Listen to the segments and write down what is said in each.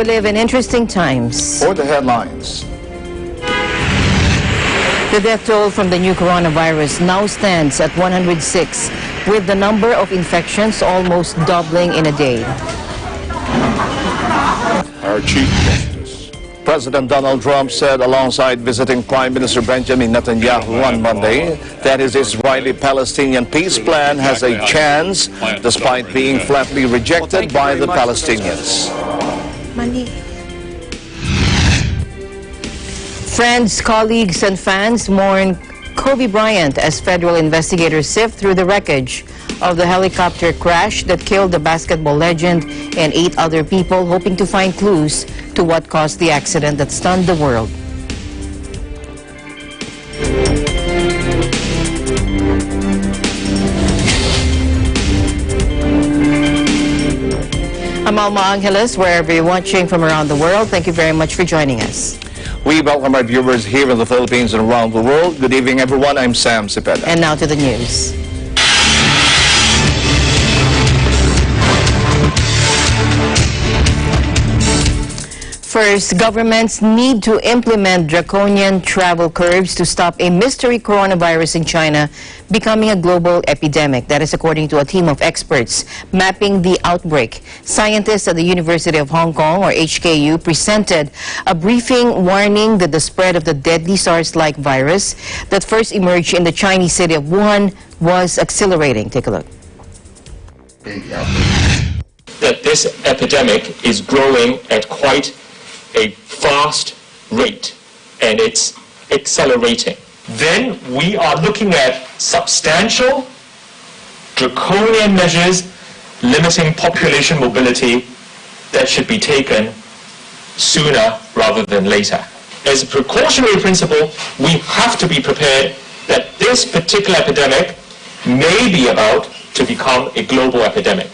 We live in interesting times. For the headlines. The death toll from the new coronavirus now stands at 106, with the number of infections almost doubling in a day. Our Chief Justice. President Donald Trump said alongside visiting Prime Minister Benjamin Netanyahu on Monday that his Israeli-Palestinian peace plan has a chance despite being flatly rejected by the Palestinians. Friends, colleagues, and fans mourn Kobe Bryant as federal investigators sift through the wreckage of the helicopter crash that killed the basketball legend and 8 other people, hoping to find clues to what caused the accident that stunned the world. I'm Alma Angeles, wherever you're watching from around the world. Thank you very much for joining us. We welcome our viewers here in the Philippines and around the world. Good evening, everyone. I'm Sam Cepeda. And now to the news. First, governments need to implement draconian travel curbs to stop a mystery coronavirus in China becoming a global epidemic. That is according to a team of experts mapping the outbreak. Scientists at the University of Hong Kong, or HKU, presented a briefing warning that the spread of the deadly SARS-like virus that first emerged in the Chinese city of Wuhan was accelerating. Take a look. That this epidemic is growing at quite a fast rate, and it's accelerating. Then we are looking at substantial draconian measures limiting population mobility that should be taken sooner rather than later. As a precautionary principle, we have to be prepared that this particular epidemic may be about to become a global epidemic.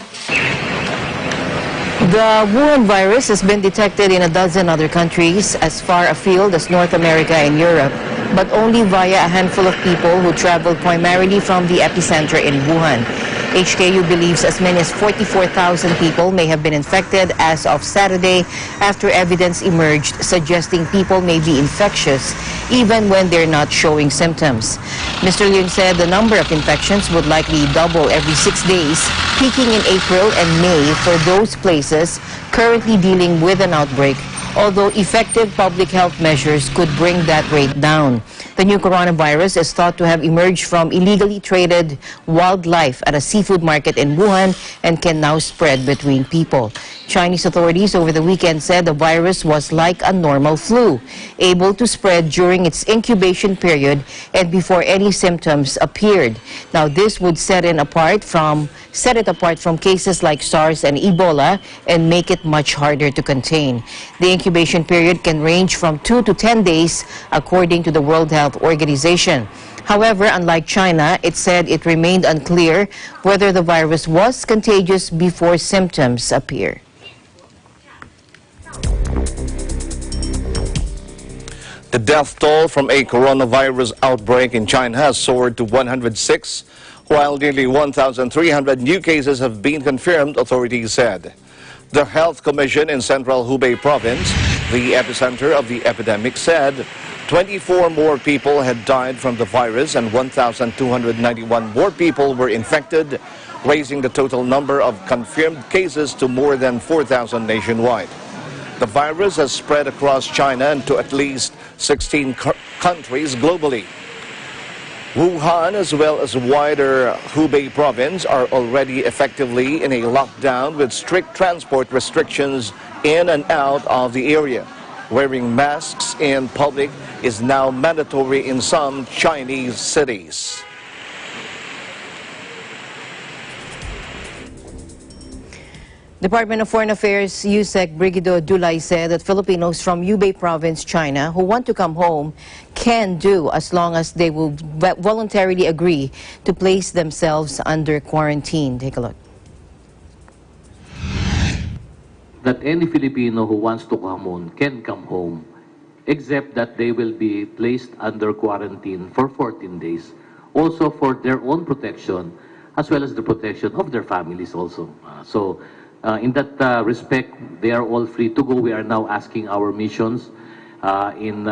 The Wuhan virus has been detected in a dozen other countries as far afield as North America and Europe, but only via a handful of people who traveled primarily from the epicenter in Wuhan. HKU believes as many as 44,000 people may have been infected as of Saturday after evidence emerged suggesting people may be infectious even when they're not showing symptoms. Mr. Leung said the number of infections would likely double every 6 days, peaking in April and May for those places currently dealing with an outbreak, although effective public health measures could bring that rate down. The new coronavirus is thought to have emerged from illegally traded wildlife at a seafood market in Wuhan and can now spread between people. Chinese authorities over the weekend said the virus was like a normal flu, able to spread during its incubation period and before any symptoms appeared. Now, this would set it apart from cases like SARS and Ebola and make it much harder to contain. The incubation period can range from 2 to 10 days, according to the World Health Organization. However, unlike China, it said it remained unclear whether the virus was contagious before symptoms appear. The death toll from a coronavirus outbreak in China has soared to 106, while nearly 1,300 new cases have been confirmed, authorities said. The Health Commission in central Hubei province, the epicenter of the epidemic, said 24 more people had died from the virus and 1,291 more people were infected, raising the total number of confirmed cases to more than 4,000 nationwide. The virus has spread across China and to at least 16 countries globally. Wuhan, as well as wider Hubei province, are already effectively in a lockdown with strict transport restrictions in and out of the area. Wearing masks in public is now mandatory in some Chinese cities. Department of Foreign Affairs USEC Brigadier Dulay said that Filipinos from Hubei province, China, who want to come home can do as long as they will voluntarily agree to place themselves under quarantine. Take a look. That any Filipino who wants to come home can come home, except that they will be placed under quarantine for 14 days, also for their own protection, as well as the protection of their families also. So In that respect, they are all free to go. We are now asking our missions in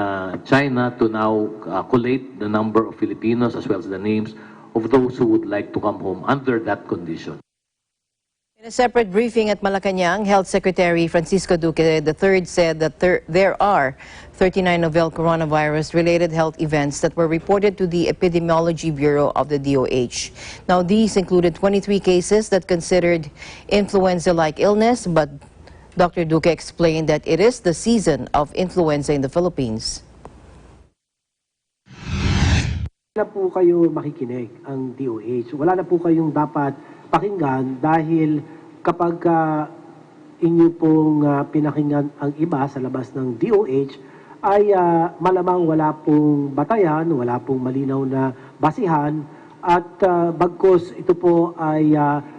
China to now collate the number of Filipinos as well as the names of those who would like to come home under that condition. In a separate briefing at Malacanang, Health Secretary Francisco Duque III said that there are 39 novel coronavirus-related health events that were reported to the Epidemiology Bureau of the DOH. Now, these included 23 cases that considered influenza-like illness, but Dr. Duque explained that it is the season of influenza in the Philippines. Wala na po kayo makikinig ang DOH. Wala na po kayong dapat pakinggan dahil kapag inyo pong pinakinggan ang iba sa labas ng DOH ay malamang wala pong batayan, wala pong malinaw na basihan at bagkus ito po ay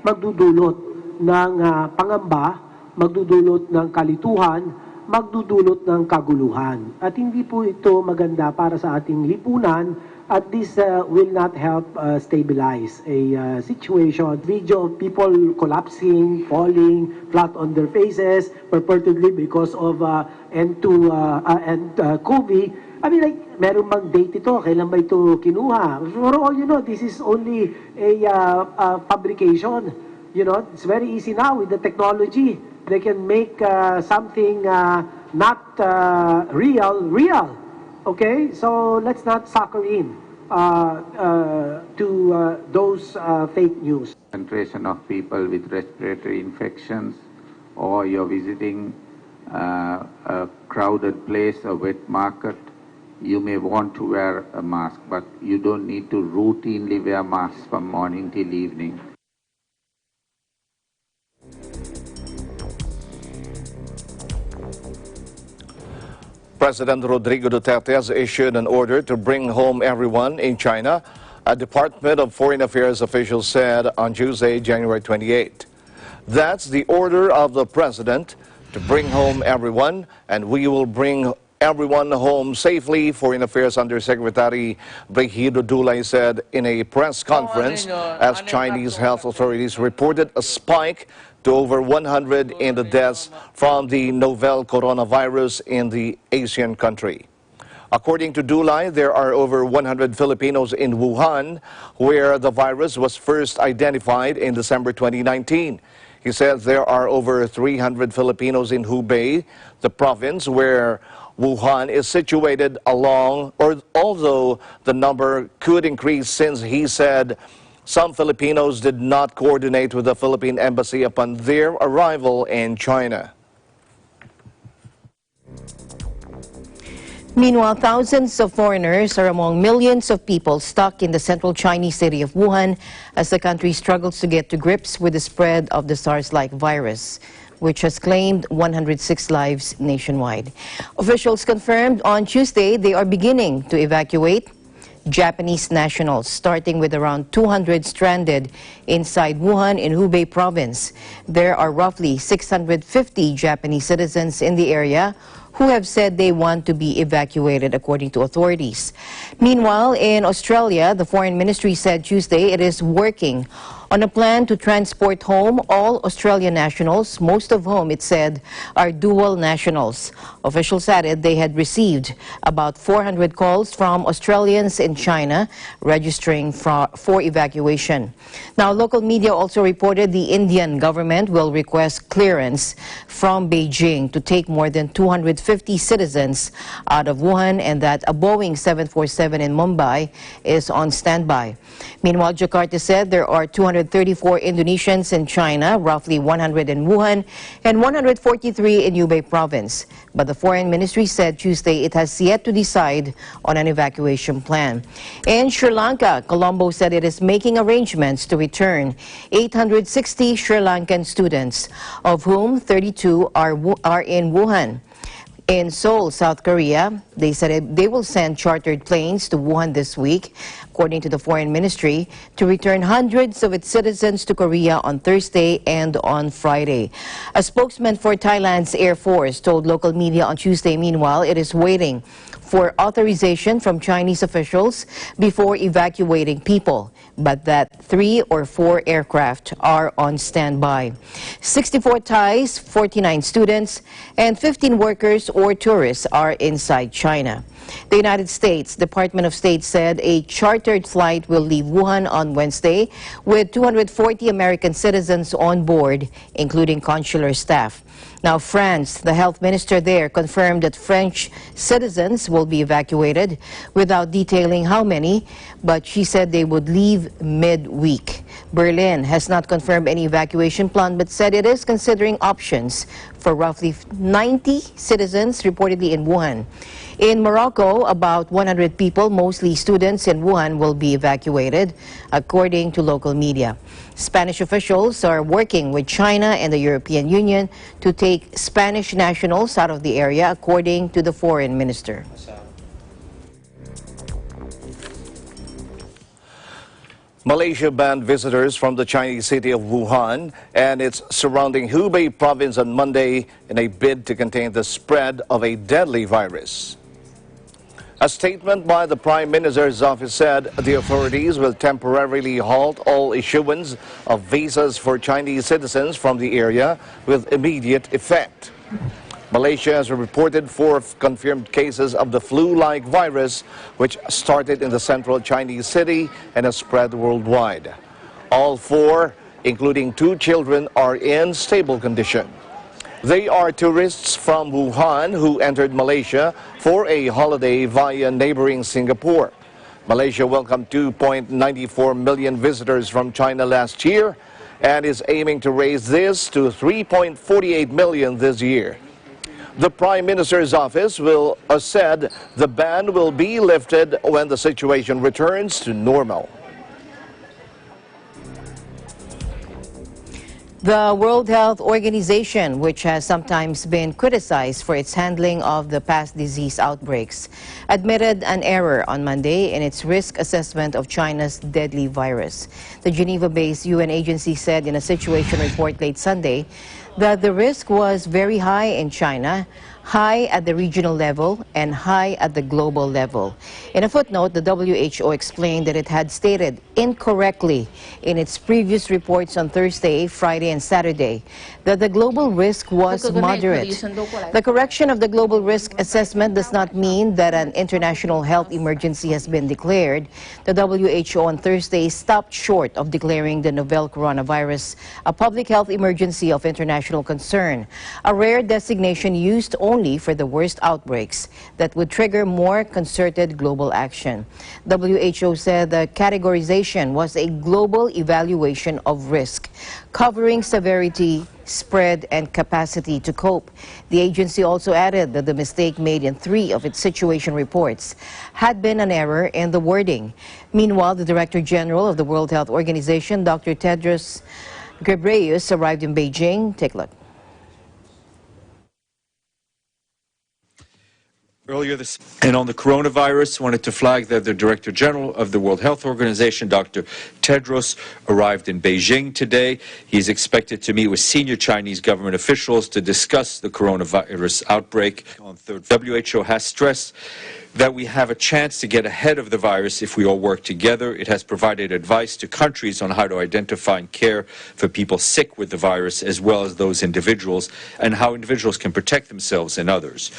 magdudulot ng pangamba, magdudulot ng kalituhan, magdudulot ng kaguluhan. At hindi po ito maganda para sa ating lipunan at this will not help stabilize a situation. Video of people collapsing, falling flat on their faces, purportedly because of N2 and COVID. I mean, like, meron bang date ito? Kailan ba ito kinuha? For all you know, this is only a fabrication. You know, it's very easy now with the technology. They can make something not real. Okay, so let's not sucker in to those fake news. Concentration of people with respiratory infections, or you're visiting a crowded place, a wet market, you may want to wear a mask, but you don't need to routinely wear masks from morning till evening. President Rodrigo Duterte has issued an order to bring home everyone in China, a Department of Foreign Affairs official said on Tuesday, January 28. That's the order of the president, to bring home everyone, and we will bring everyone home safely, Foreign Affairs Undersecretary Bryant said in a press conference as Chinese health authorities reported a spike to over 100 in the deaths from the novel coronavirus in the Asian country. According to Dulay, there are over 100 Filipinos in Wuhan, where the virus was first identified in December 2019. He said there are over 300 Filipinos in Hubei, the province where Wuhan is situated although the number could increase since he said some Filipinos did not coordinate with the Philippine embassy upon their arrival in China. Meanwhile, thousands of foreigners are among millions of people stuck in the central Chinese city of Wuhan as the country struggles to get to grips with the spread of the SARS-like virus, which has claimed 106 lives nationwide. Officials confirmed on Tuesday they are beginning to evacuate Japanese nationals, starting with around 200 stranded inside Wuhan in Hubei province. There are roughly 650 Japanese citizens in the area who have said they want to be evacuated, according to authorities. Meanwhile, in Australia, the Foreign Ministry said Tuesday it is working on a plan to transport home all Australian nationals, most of whom, it said, are dual nationals. Officials added they had received about 400 calls from Australians in China registering for evacuation. Now, local media also reported the Indian government will request clearance from Beijing to take more than 250 citizens out of Wuhan, and that a Boeing 747 in Mumbai is on standby. Meanwhile, Jakarta said there are 234 Indonesians in China, roughly 100 in Wuhan, and 143 in Hubei province. But the Foreign Ministry said Tuesday it has yet to decide on an evacuation plan. In Sri Lanka, Colombo said it is making arrangements to return 860 Sri Lankan students, of whom 32 are in Wuhan. In Seoul, South Korea, they said they will send chartered planes to Wuhan this week, according to the Foreign Ministry, to return hundreds of its citizens to Korea on Thursday and on Friday. A spokesman for Thailand's Air Force told local media on Tuesday, meanwhile, it is waiting for authorization from Chinese officials before evacuating people, but that 3 or 4 aircraft are on standby. 64 Thais, 49 students, and 15 workers or tourists are inside China. The United States Department of State said a chartered flight will leave Wuhan on Wednesday with 240 American citizens on board, including consular staff. Now, France, the health minister there, confirmed that French citizens will be evacuated without detailing how many, but she said they would leave mid-week. Berlin has not confirmed any evacuation plan, but said it is considering options for roughly 90 citizens reportedly in Wuhan. In Morocco, about 100 people, mostly students in Wuhan, will be evacuated, according to local media. Spanish officials are working with China and the European Union to take Spanish nationals out of the area, according to the foreign minister. Malaysia banned visitors from the Chinese city of Wuhan and its surrounding Hubei province on Monday in a bid to contain the spread of a deadly virus. A statement by the Prime Minister's office said the authorities will temporarily halt all issuance of visas for Chinese citizens from the area with immediate effect. Malaysia has reported 4 confirmed cases of the flu-like virus, which started in the central Chinese city and has spread worldwide. All 4, including 2 children, are in stable condition. They are tourists from Wuhan who entered Malaysia for a holiday via neighboring Singapore. Malaysia welcomed 2.94 million visitors from China last year and is aiming to raise this to 3.48 million this year. The Prime Minister's office said the ban will be lifted when the situation returns to normal. The World Health Organization, which has sometimes been criticized for its handling of the past disease outbreaks, admitted an error on Monday in its risk assessment of China's deadly virus. The Geneva-based UN agency said in a situation report late Sunday that the risk was very high in China, high at the regional level, and high at the global level. In a footnote, the WHO explained that it had stated incorrectly in its previous reports on Thursday, Friday, and Saturday that the global risk was moderate. The correction of the global risk assessment does not mean that an international health emergency has been declared. The WHO on Thursday stopped short of declaring the novel coronavirus a public health emergency of international concern, a rare designation used only for the worst outbreaks that would trigger more concerted global action. WHO said the categorization was a global evaluation of risk, covering severity, spread, and capacity to cope. The agency also added that the mistake made in 3 of its situation reports had been an error in the wording. Meanwhile, the Director General of the World Health Organization, Dr. Tedros Ghebreyesus, arrived in Beijing. Take a look. Earlier this, and on the coronavirus, wanted to flag that the Director General of the World Health Organization, Dr. Tedros, arrived in Beijing today. He is expected to meet with senior Chinese government officials to discuss the coronavirus outbreak. On third, WHO has stressed that we have a chance to get ahead of the virus if we all work together. It has provided advice to countries on how to identify and care for people sick with the virus, as well as those individuals, and how individuals can protect themselves and others.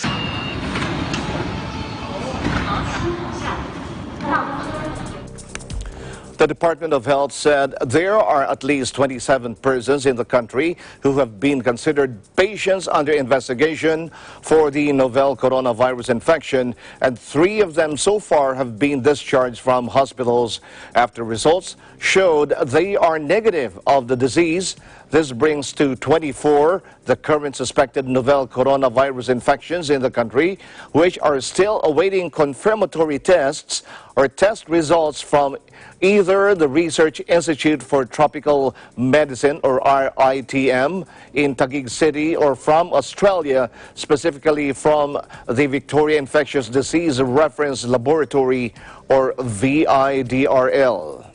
The Department of Health said there are at least 27 persons in the country who have been considered patients under investigation for the novel coronavirus infection, and 3 of them so far have been discharged from hospitals after results showed they are negative of the disease. This brings to 24 the current suspected novel coronavirus infections in the country, which are still awaiting confirmatory tests or test results from either the Research Institute for Tropical Medicine, or RITM, in Taguig City, or from Australia, specifically from the Victoria Infectious Disease Reference Laboratory, or VIDRL.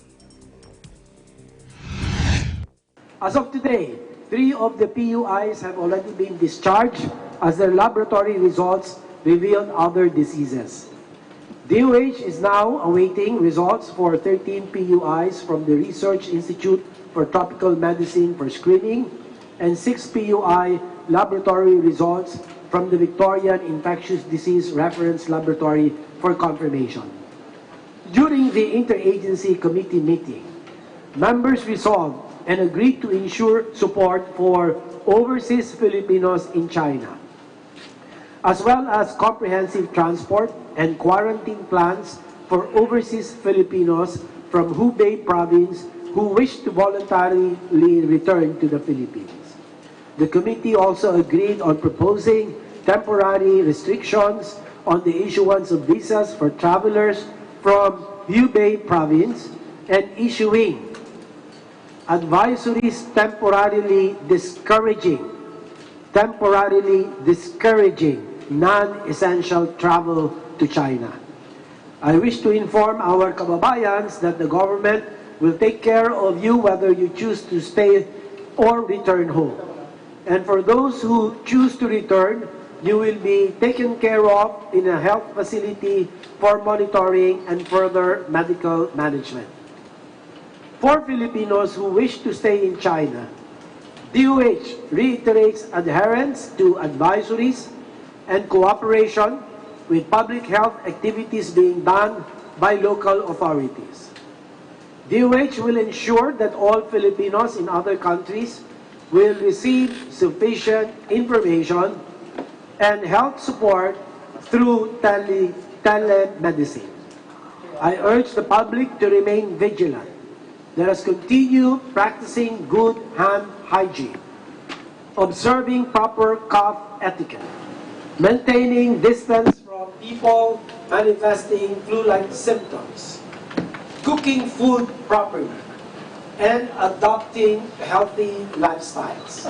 As of today, 3 of the PUIs have already been discharged as their laboratory results revealed other diseases. DOH is now awaiting results for 13 PUIs from the Research Institute for Tropical Medicine for screening and 6 PUI laboratory results from the Victorian Infectious Disease Reference Laboratory for confirmation. During the Interagency Committee meeting, members resolved and agreed to ensure support for overseas Filipinos in China, as well as comprehensive transport and quarantine plans for overseas Filipinos from Hubei province who wish to voluntarily return to the Philippines. The committee also agreed on proposing temporary restrictions on the issuance of visas for travelers from Hubei province and issuing advisories temporarily discouraging non-essential travel to China. I wish to inform our kababayans that the government will take care of you whether you choose to stay or return home. And for those who choose to return, you will be taken care of in a health facility for monitoring and further medical management. For Filipinos who wish to stay in China, DOH reiterates adherence to advisories and cooperation with public health activities being done by local authorities. DOH will ensure that all Filipinos in other countries will receive sufficient information and health support through telemedicine. I urge the public to remain vigilant. Let us continue practicing good hand hygiene, observing proper cough etiquette, maintaining distance from people manifesting flu-like symptoms, cooking food properly, and adopting healthy lifestyles.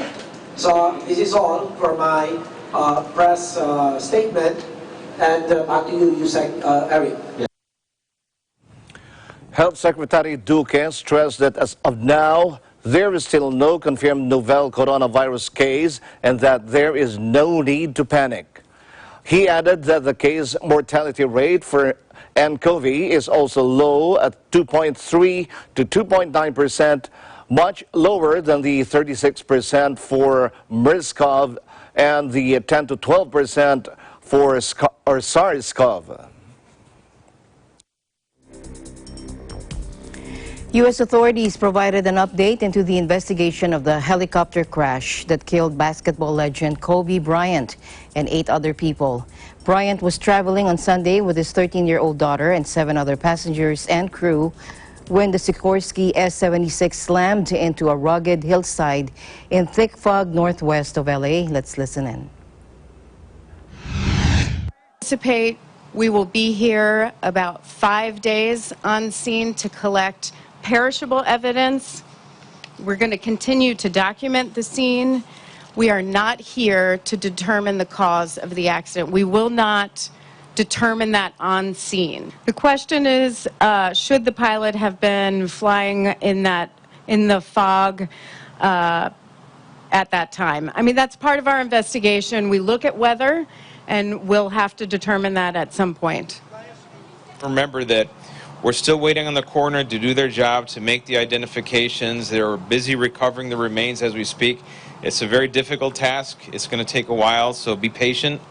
So this is all for my press statement, and back to you, Eric. Yeah. Health Secretary Duque stressed that as of now, there is still no confirmed novel coronavirus case and that there is no need to panic. He added that the case mortality rate for nCoV is also low at 2.3 to 2.9%, much lower than the 36% for MERS-CoV and the 10 to 12% for SARS-CoV. U.S. authorities provided an update into the investigation of the helicopter crash that killed basketball legend Kobe Bryant and 8 other people. Bryant was traveling on Sunday with his 13-year-old daughter and 7 other passengers and crew when the Sikorsky S-76 slammed into a rugged hillside in thick fog northwest of L.A. Let's listen in. Anticipate we will be here about 5 days on scene to collect perishable evidence. We're going to continue to document the scene. We are not here to determine the cause of the accident. We will not determine that on scene. The question is, should the pilot have been flying in the fog at that time? I mean, that's part of our investigation. We look at weather, and we'll have to determine that at some point. Remember that we're still waiting on the coroner to do their job, to make the identifications. They're busy recovering the remains as we speak. It's a very difficult task. It's going to take a while, so be patient.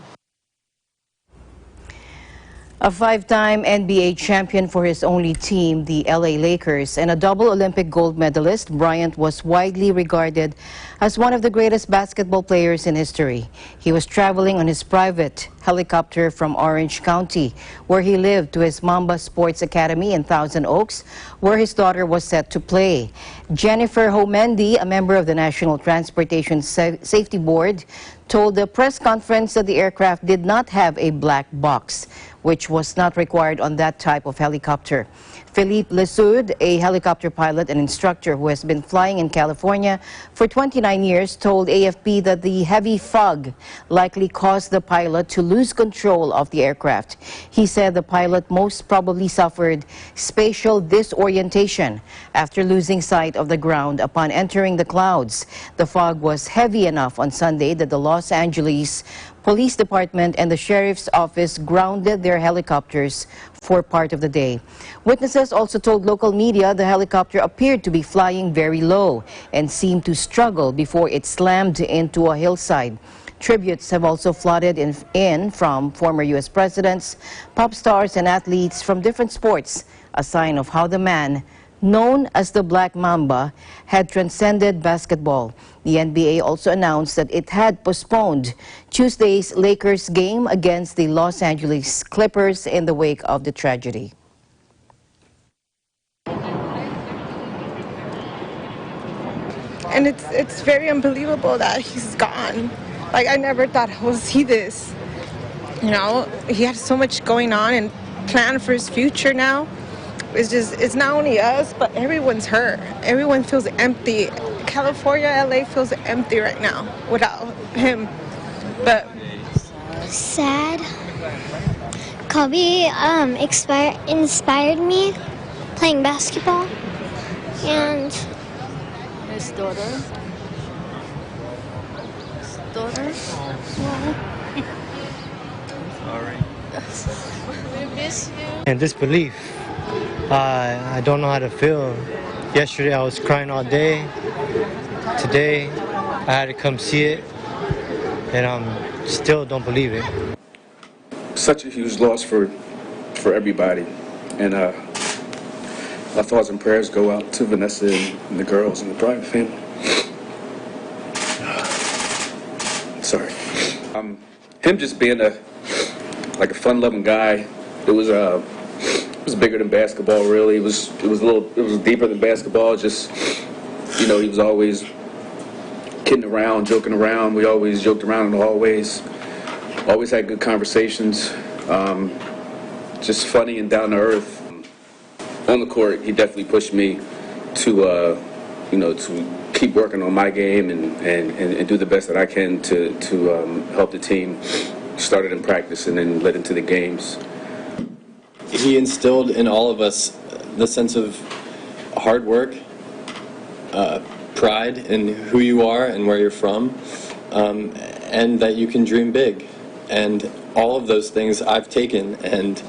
A 5-time NBA champion for his only team, the LA Lakers, and a double Olympic gold medalist, Bryant was widely regarded as one of the greatest basketball players in history. He was traveling on his private helicopter from Orange County, where he lived, to his Mamba Sports Academy in Thousand Oaks, where his daughter was set to play. Jennifer Homendi, a member of the National Transportation Safety Board, told the press conference that the aircraft did not have a black box, which was not required on that type of helicopter. Philippe Lesud, a helicopter pilot and instructor who has been flying in California for 29 years, told AFP that the heavy fog likely caused the pilot to lose control of the aircraft. He said the pilot most probably suffered spatial disorientation after losing sight of the ground upon entering the clouds. The fog was heavy enough on Sunday that the Los Angeles Police Department and the Sheriff's Office grounded their helicopters for part of the day. Witnesses also told local media the helicopter appeared to be flying very low and seemed to struggle before it slammed into a hillside. Tributes have also flooded in from former U.S. presidents, pop stars, and athletes from different sports, a sign of how the man, known as the Black Mamba, had transcended basketball. The NBA also announced that it had postponed Tuesday's Lakers game against the Los Angeles Clippers in the wake of the tragedy. And it's very unbelievable that he's gone. Like, I never thought I would see this. You know, he had so much going on and planned for his future now. It's not only us, but everyone's hurt. Everyone feels empty. California, LA feels empty right now without him. But sad. Kobe inspired me playing basketball, and his daughter. His daughter. Sorry. We miss you. And disbelief. I don't know how to feel. Yesterday I was crying all day. Today I had to come see it, and I still don't believe it. Such a huge loss for everybody, and our thoughts and prayers go out to Vanessa and the girls and the Bryant family. Sorry. Him just being a fun-loving guy. It was bigger than basketball, really. It was deeper than basketball. Just, you know, he was always kidding around, joking around. We always joked around in the hallways. Always had good conversations. Just funny and down to earth. On the court, he definitely pushed me to, to keep working on my game and do the best that I can to help the team. Started in practice and then led into the games. He instilled in all of us the sense of hard work, pride in who you are and where you're from, and that you can dream big. And all of those things I've taken and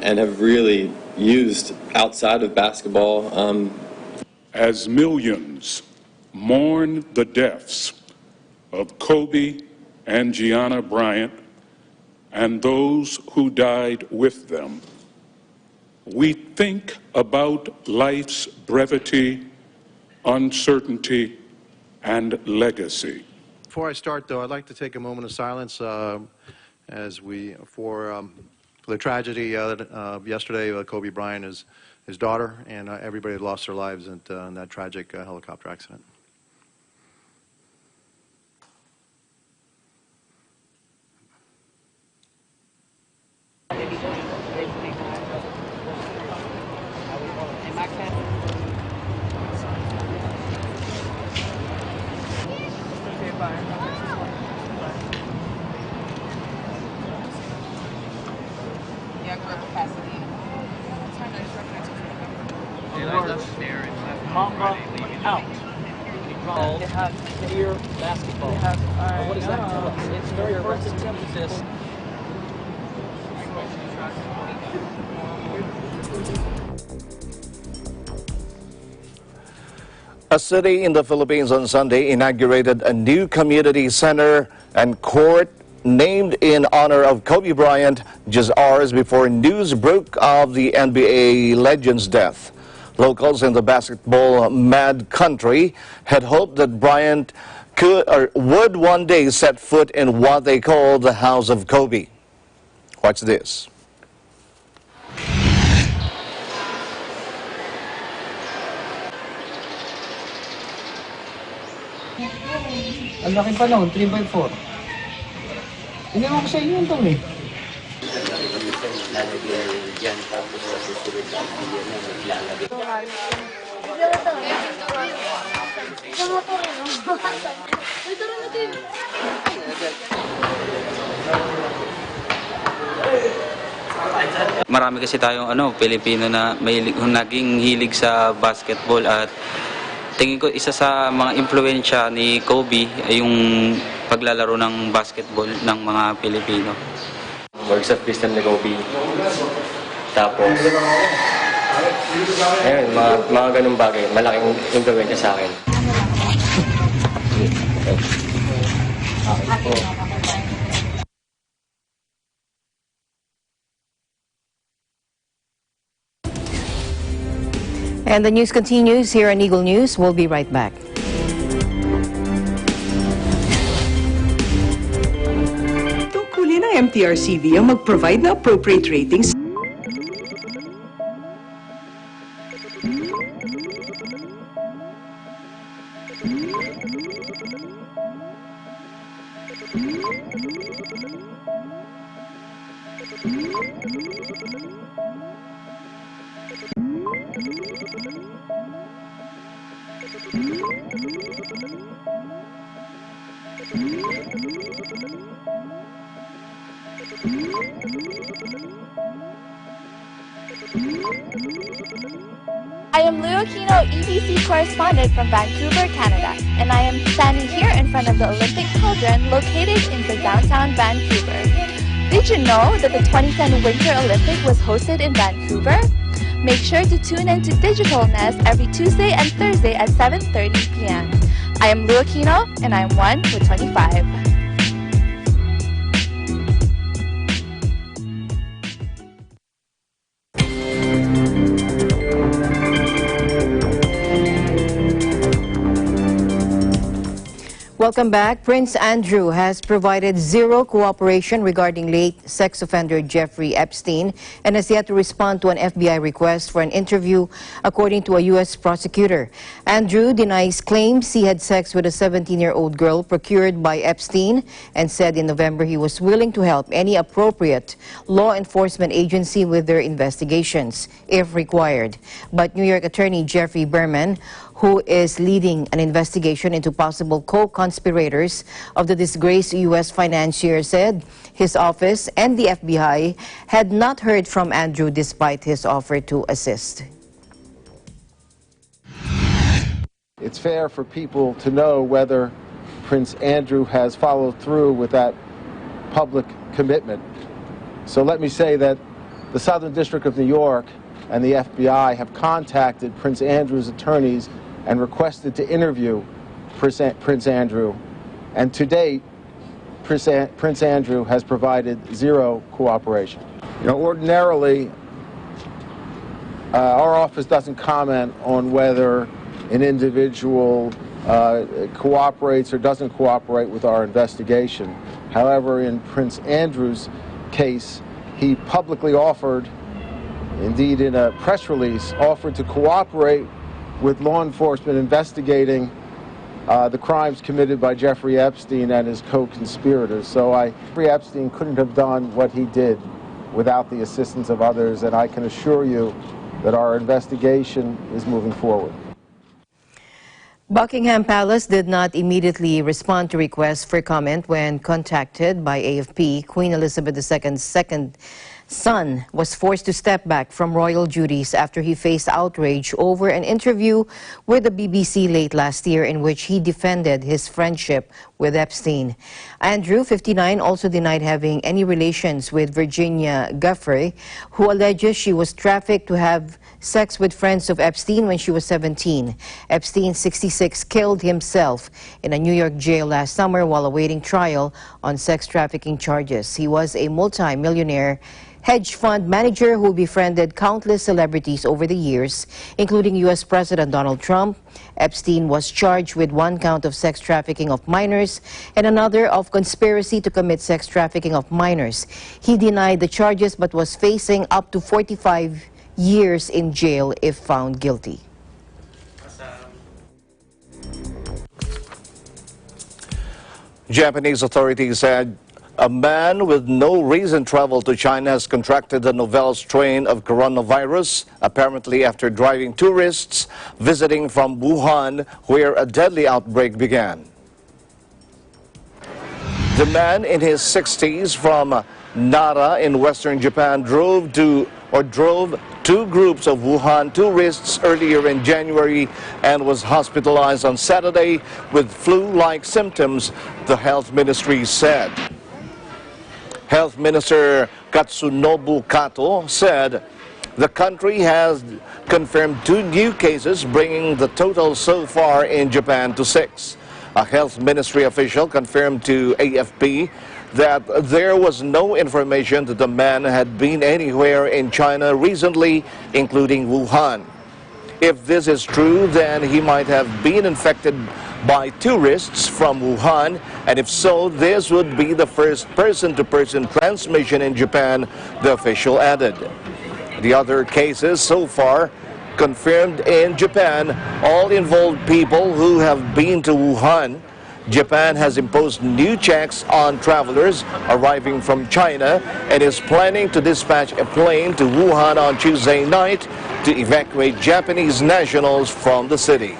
have really used outside of basketball. As millions mourn the deaths of Kobe and Gianna Bryant and those who died with them, we think about life's brevity, uncertainty, and legacy. Before I start, though, I'd like to take a moment of silence for the tragedy yesterday. Kobe Bryant, his daughter, and everybody that lost their lives in that tragic helicopter accident. Mamba out. They have clear basketball. What does that tell us? It's very first emphasis. A city in the Philippines on Sunday inaugurated a new community center and court named in honor of Kobe Bryant just hours before news broke of the NBA legend's death. Locals in the basketball-mad country had hoped that Bryant would one day set foot in what they call the House of Kobe. Watch this. Ang laki pa noon, 3x4. Hindi mo ko sa inyo ito eh. natin, lalagyan dyan, tapos sa susunod na video na maglalagay. Marami kasi tayong Pilipino na may naging hilig sa basketball at tingin ko isa sa mga impluwensya ni Kobe ay yung paglalaro ng basketball ng mga Pilipino. Works of Christian ni Kobe. Tapos, ayun, mga ganung bagay, malaking impluwensya sa akin. And the news continues here on Eagle News. We'll be right back. Tungkulin ng MTRCV ang mag-provide na appropriate ratings. I am Leo Aquino, EBC correspondent from Vancouver, Canada, and I am standing here in front of the Olympic Cauldron located in the downtown Vancouver. Did you know that the 2010 Winter Olympic was hosted in Vancouver? Make sure to tune in to Digitalness every Tuesday and Thursday at 7:30 p.m. I am Leo Aquino, and I am 1 with 25. Welcome back. Prince Andrew has provided zero cooperation regarding late sex offender Jeffrey Epstein and has yet to respond to an FBI request for an interview, according to a U.S. prosecutor. Andrew denies claims he had sex with a 17-year-old girl procured by Epstein and said in November he was willing to help any appropriate law enforcement agency with their investigations, if required. But New York attorney Jeffrey Berman, who is leading an investigation into possible co-conspirators of the disgraced U.S. financier, said his office and the FBI had not heard from Andrew despite his offer to assist. It's fair for people to know whether Prince Andrew has followed through with that public commitment. So let me say that the Southern District of New York and the FBI have contacted Prince Andrew's attorneys and requested to interview Prince Andrew. And to date, Prince Andrew has provided zero cooperation. You know, ordinarily, our office doesn't comment on whether an individual cooperates or doesn't cooperate with our investigation. However, in Prince Andrew's case, he publicly offered, indeed in a press release, offered to cooperate with law enforcement investigating the crimes committed by Jeffrey Epstein and his co-conspirators. So Jeffrey Epstein couldn't have done what he did without the assistance of others, and I can assure you that our investigation is moving forward. Buckingham Palace did not immediately respond to requests for comment when contacted by AFP. Queen Elizabeth II's second son was forced to step back from royal duties after he faced outrage over an interview with the BBC late last year in which he defended his friendship with Epstein. Andrew, 59, also denied having any relations with Virginia Giuffre, who alleges she was trafficked to have sex with friends of Epstein when she was 17. Epstein, 66, killed himself in a New York jail last summer while awaiting trial on sex trafficking charges. He was a multi-millionaire hedge fund manager who befriended countless celebrities over the years, including U.S. President Donald Trump. Epstein was charged with one count of sex trafficking of minors and another of conspiracy to commit sex trafficking of minors. He denied the charges but was facing up to 45 years in jail if found guilty. Japanese authorities said A man with no recent travel to China has contracted the novel strain of coronavirus, apparently after driving tourists visiting from Wuhan, where a deadly outbreak began. The man in his 60s from Nara in western Japan drove two groups of Wuhan tourists earlier in January and was hospitalized on Saturday with flu-like symptoms, the health ministry said. Health Minister Katsunobu Kato said the country has confirmed 2 new cases, bringing the total so far in Japan to 6. A health ministry official confirmed to AFP that there was no information that the man had been anywhere in China recently, including Wuhan. If this is true, then he might have been infected by tourists from Wuhan, and if so, this would be the first person-to-person transmission in Japan, the official added. The other cases so far confirmed in Japan all involve people who have been to Wuhan. Japan has imposed new checks on travelers arriving from China and is planning to dispatch a plane to Wuhan on Tuesday night to evacuate Japanese nationals from the city.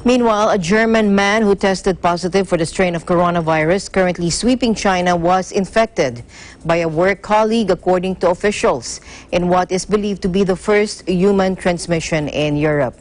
Meanwhile, a German man who tested positive for the strain of coronavirus currently sweeping China was infected by a work colleague, according to officials, in what is believed to be the first human transmission in Europe.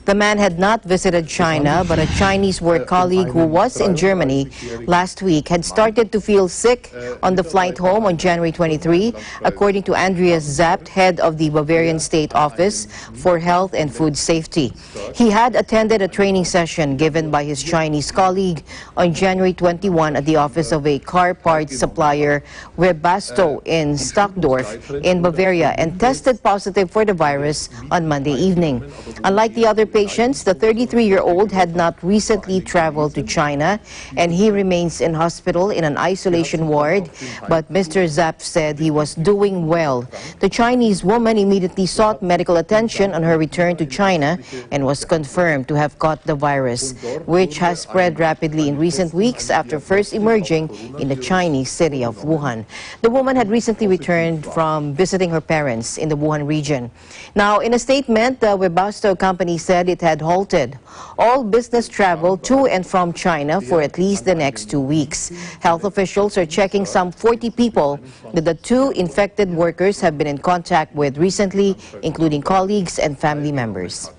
The man had not visited China, but a Chinese work colleague who was in Germany last week had started to feel sick on the flight home on January 23, according to Andreas Zapt, head of the Bavarian State Office for Health and Food Safety. He had attended a training session given by his Chinese colleague on January 21 at the office of a car parts supplier, Webasto, in Stockdorf in Bavaria, and tested positive for the virus on Monday evening. Unlike the other patients, the 33-year-old had not recently traveled to China, and he remains in hospital in an isolation ward, but Mr. Zapp said he was doing well. The Chinese woman immediately sought medical attention on her return to China and was confirmed to have caught the virus, which has spread rapidly in recent weeks after first emerging in the Chinese city of Wuhan. The woman had recently returned from visiting her parents in the Wuhan region. Now, in a statement, the Webasto company said it had halted all business travel to and from China for at least the next 2 weeks. Health officials are checking some 40 people that the 2 infected workers have been in contact with recently, including colleagues and family members.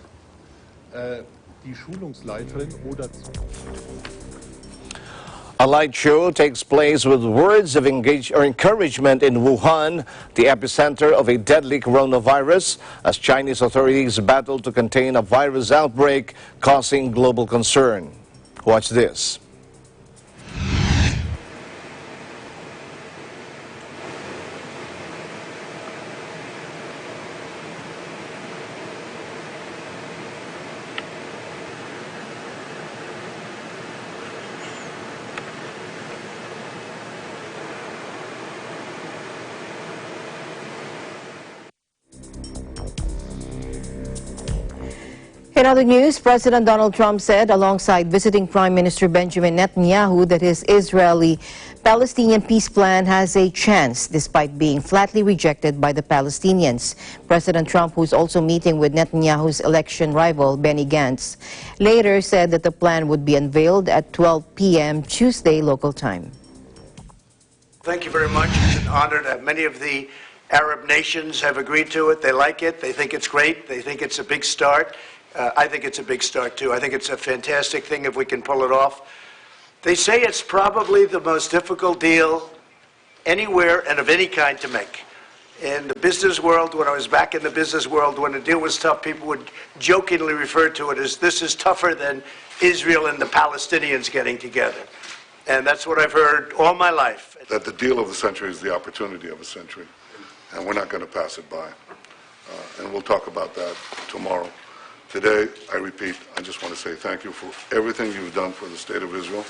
A light show takes place with words of encouragement in Wuhan, the epicenter of a deadly coronavirus, as Chinese authorities battle to contain a virus outbreak causing global concern. Watch this. In other news, President Donald Trump said alongside visiting Prime Minister Benjamin Netanyahu that his Israeli-Palestinian peace plan has a chance despite being flatly rejected by the Palestinians. President Trump, who's also meeting with Netanyahu's election rival Benny Gantz, later said that the plan would be unveiled at 12 p.m. Tuesday local time. Thank you very much. It's an honor that many of the Arab nations have agreed to it. They like it. They think it's great. They think it's a big start. I think it's a big start, too. I think it's a fantastic thing if we can pull it off. They say it's probably the most difficult deal anywhere and of any kind to make. In the business world, when I was back in the business world, when the deal was tough, people would jokingly refer to it as, this is tougher than Israel and the Palestinians getting together. And that's what I've heard all my life. That the deal of the century is the opportunity of a century, and we're not going to pass it by. And we'll talk about that tomorrow. Today, I repeat, I just want to say thank you for everything you've done for the State of Israel.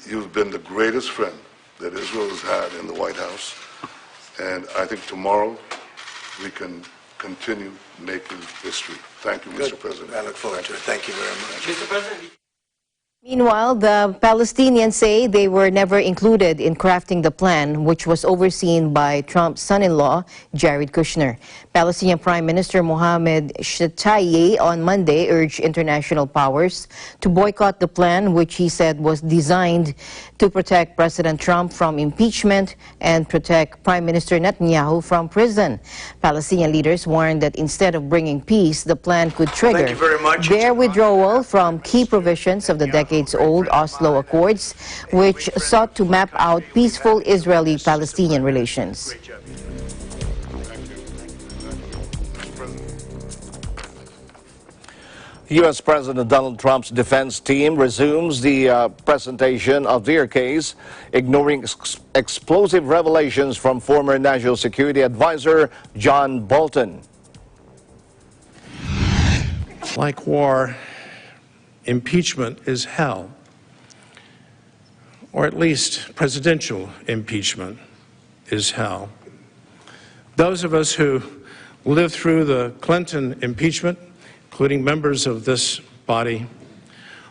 You've been the greatest friend that Israel has had in the White House. And I think tomorrow we can continue making history. Thank you, Mr. President. I look forward to it. Thank you very much. Mr. President. Meanwhile, the Palestinians say they were never included in crafting the plan, which was overseen by Trump's son-in-law, Jared Kushner. Palestinian Prime Minister Mohammed Shtayyeh on Monday urged international powers to boycott the plan, which he said was designed to protect President Trump from impeachment and protect Prime Minister Netanyahu from prison. Palestinian leaders warned that instead of bringing peace, the plan could trigger their withdrawal from key provisions of the decades-old Oslo Accords, which sought to map out peaceful Israeli-Palestinian relations. U.S. President Donald Trump's defense team resumes the presentation of their case, ignoring explosive revelations from former National Security Advisor John Bolton. Like war, impeachment is hell, or at least presidential impeachment is hell. Those of us who lived through the Clinton impeachment, including members of this body,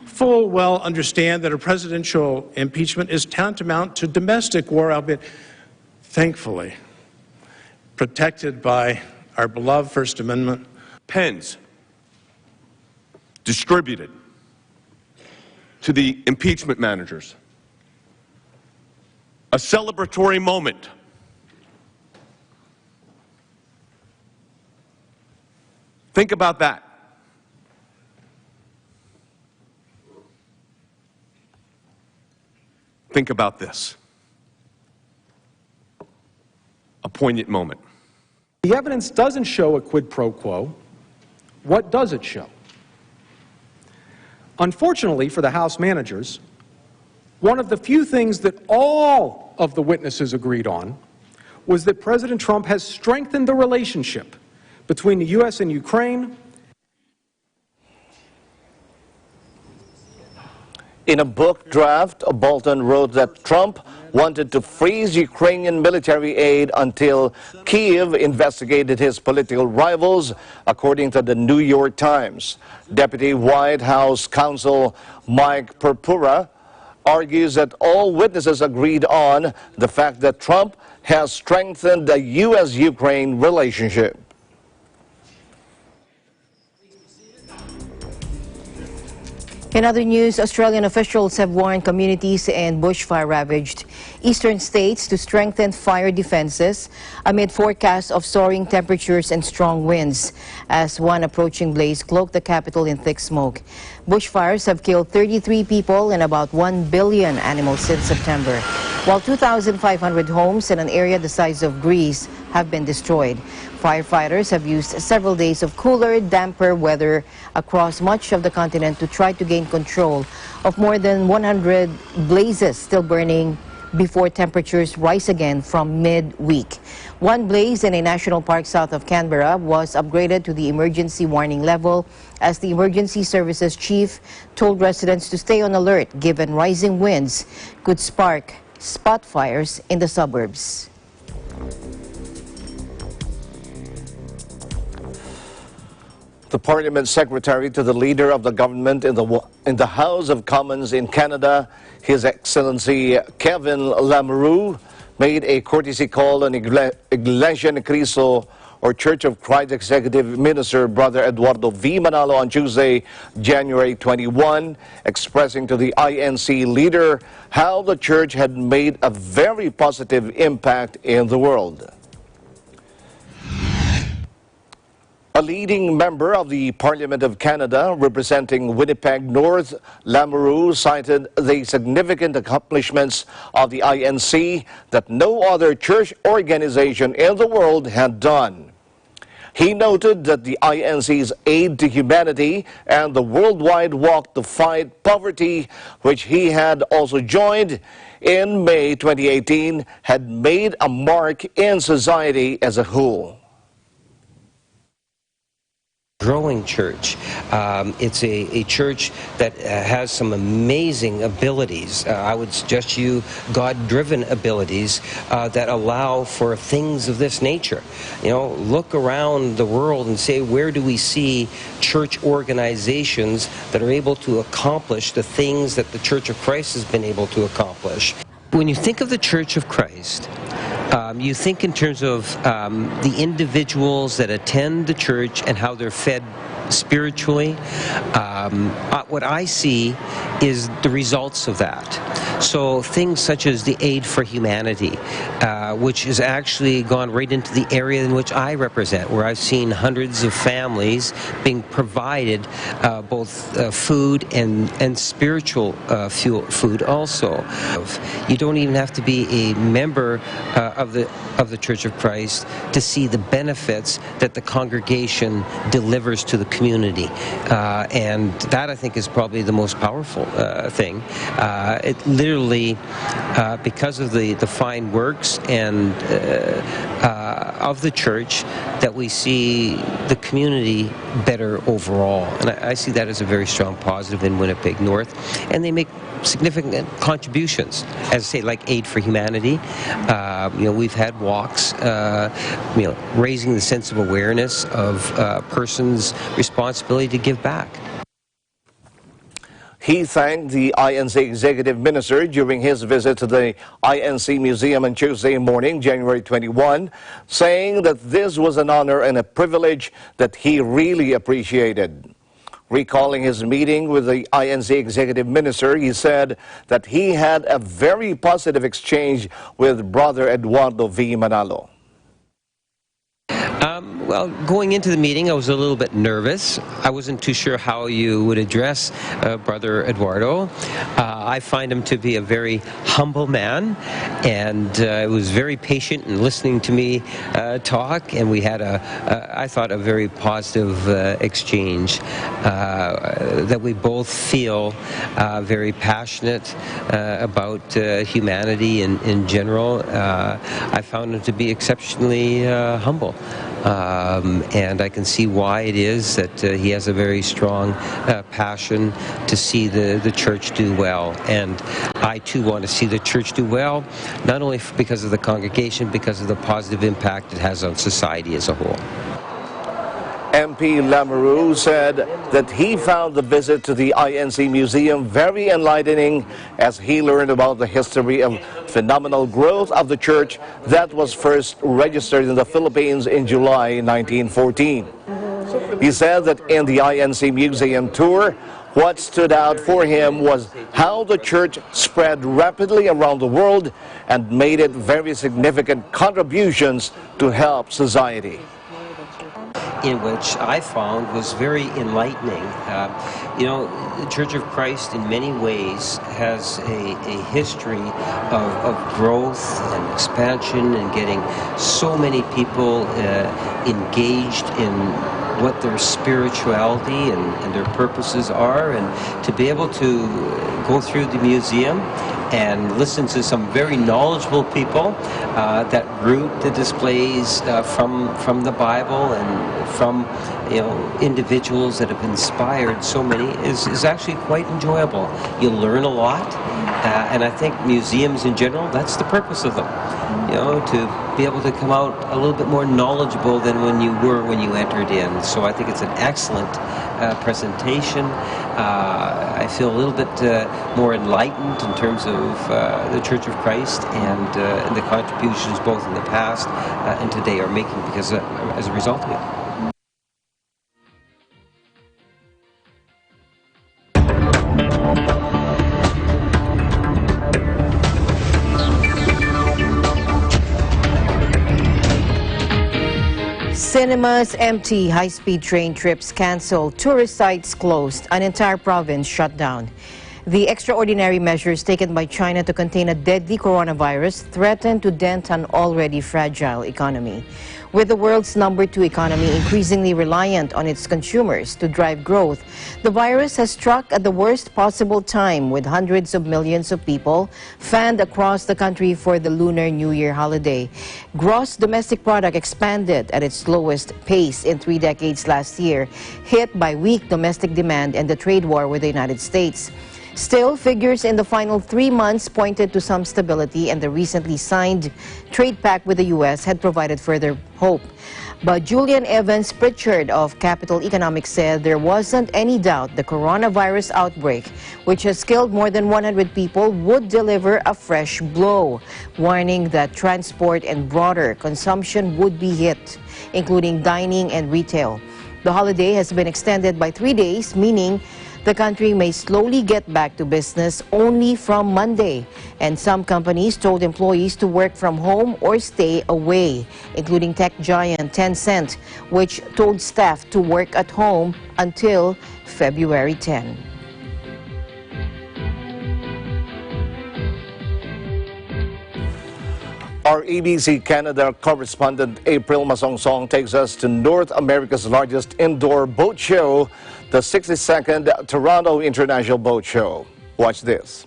full well understand that a presidential impeachment is tantamount to domestic war, albeit thankfully protected by our beloved First Amendment. Pens distributed to the impeachment managers. A celebratory moment. Think about that. Think about this. A poignant moment. The evidence doesn't show a quid pro quo. What does it show? Unfortunately for the House managers, one of the few things that all of the witnesses agreed on was that President Trump has strengthened the relationship between the U.S. and Ukraine. In a book draft, Bolton wrote that Trump wanted to freeze Ukrainian military aid until Kyiv investigated his political rivals, according to the New York Times. Deputy White House counsel Mike Purpura argues that all witnesses agreed on the fact that Trump has strengthened the U.S.-Ukraine relationship. In other news, Australian officials have warned communities in bushfire-ravaged eastern states to strengthen fire defenses amid forecasts of soaring temperatures and strong winds, as one approaching blaze cloaked the capital in thick smoke. Bushfires have killed 33 people and about 1 billion animals since September, while 2,500 homes in an area the size of Greece have been destroyed. Firefighters have used several days of cooler, damper weather across much of the continent to try to gain control of more than 100 blazes still burning before temperatures rise again from mid-week. One blaze in a national park south of Canberra was upgraded to the emergency warning level as the emergency services chief told residents to stay on alert given rising winds could spark spot fires in the suburbs. The Parliament Secretary to the Leader of the Government in the House of Commons in Canada, His Excellency Kevin Lamoureux, made a courtesy call on Iglesia Ni Cristo, or Church of Christ Executive Minister Brother Eduardo V. Manalo on Tuesday, January 21, expressing to the INC leader how the church had made a very positive impact in the world. A leading member of the Parliament of Canada representing Winnipeg North, Lamoureux, cited the significant accomplishments of the INC that no other church organization in the world had done. He noted that the INC's aid to humanity and the worldwide walk to fight poverty, which he had also joined in May 2018, had made a mark in society as a whole. growing church. It's a church that has some amazing abilities. I would suggest to you God-driven abilities that allow for things of this nature. You know, look around the world and say, where do we see church organizations that are able to accomplish the things that the Church of Christ has been able to accomplish? When you think of the Church of Christ, you think in terms of the individuals that attend the church and how they're fed spiritually. What I see is the results of that. So things such as the Aid for Humanity, which has actually gone right into the area in which I represent, where I've seen hundreds of families being provided both food and spiritual food also. You don't even have to be a member of the Church of Christ to see the benefits that the congregation delivers to the community, and that I think is probably the most powerful thing. It literally, because of the fine works and of the church, that we see the community better overall, and I see that as a very strong positive in Winnipeg North, and they make significant contributions, as I say, like Aid for Humanity. You know, we've had walks, you know, raising the sense of awareness of persons' responsibility to give back. He thanked the INC Executive Minister during his visit to the INC Museum on Tuesday morning, January 21, saying that this was an honor and a privilege that he really appreciated. Recalling his meeting with the INC Executive Minister, he said that he had a very positive exchange with Brother Eduardo V. Manalo. Well, going into the meeting, I was a little bit nervous. I wasn't too sure how you would address Brother Eduardo. I find him to be a very humble man, and was very patient in listening to me talk, and we had I thought, a very positive exchange that we both feel very passionate about humanity in general. I found him to be exceptionally humble. And I can see why it is that he has a very strong passion to see the church do well. And I too want to see the church do well, not only because of the congregation, because of the positive impact it has on society as a whole. MP Lamoureux said that he found the visit to the INC Museum very enlightening as he learned about the history of phenomenal growth of the church that was first registered in the Philippines in July 1914. He said that in the INC Museum tour, what stood out for him was how the church spread rapidly around the world and made it very significant contributions to help society. In which I found was very enlightening. You know, the Church of Christ in many ways has a history of growth and expansion and getting so many people engaged in what their spirituality and their purposes are, and to be able to go through the museum and listen to some very knowledgeable people that root the displays from the Bible and from, you know, individuals that have inspired so many is actually quite enjoyable. You learn a lot, and I think museums in general, that's the purpose of them. You know, to be able to come out a little bit more knowledgeable than when you were when you entered in. So I think it's an excellent presentation. I feel a little bit more enlightened in terms of the Church of Christ and the contributions both in the past and today are making because as a result of it. Cinemas empty, high-speed train trips canceled, tourist sites closed, an entire province shut down. The extraordinary measures taken by China to contain a deadly coronavirus threaten to dent an already fragile economy. With the world's #2 economy increasingly reliant on its consumers to drive growth, the virus has struck at the worst possible time, with hundreds of millions of people fanned across the country for the Lunar New Year holiday. Gross domestic product expanded at its slowest pace in 3 decades last year, hit by weak domestic demand and the trade war with the United States. Still, figures in the final 3 months pointed to some stability, and the recently signed trade pact with the U.S. had provided further hope. But Julian Evans Pritchard of Capital Economics said there wasn't any doubt the coronavirus outbreak, which has killed more than 100 people, would deliver a fresh blow, warning that transport and broader consumption would be hit, including dining and retail. The holiday has been extended by 3 days, meaning the country may slowly get back to business only from Monday, and some companies told employees to work from home or stay away, including tech giant Tencent, which told staff to work at home until February 10. Our ABC Canada correspondent April Masongsong takes us to North America's largest indoor boat show, the 62nd Toronto International Boat Show. Watch this.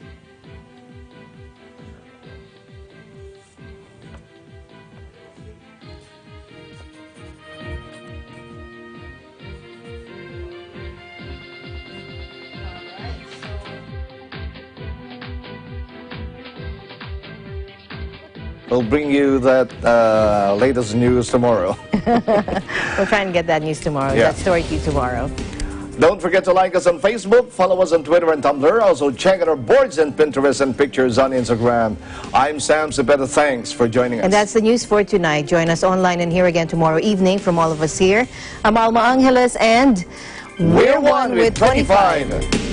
We'll bring you that latest news tomorrow. We'll try and get that news tomorrow, Yeah. that story to you tomorrow. Don't forget to like us on Facebook, follow us on Twitter and Tumblr. Also check out our boards and Pinterest and pictures on Instagram. I'm Sam Cepeda. Thanks for joining us. And that's the news for tonight. Join us online and here again tomorrow evening. From all of us here, I'm Alma Angeles, and We're one with 25.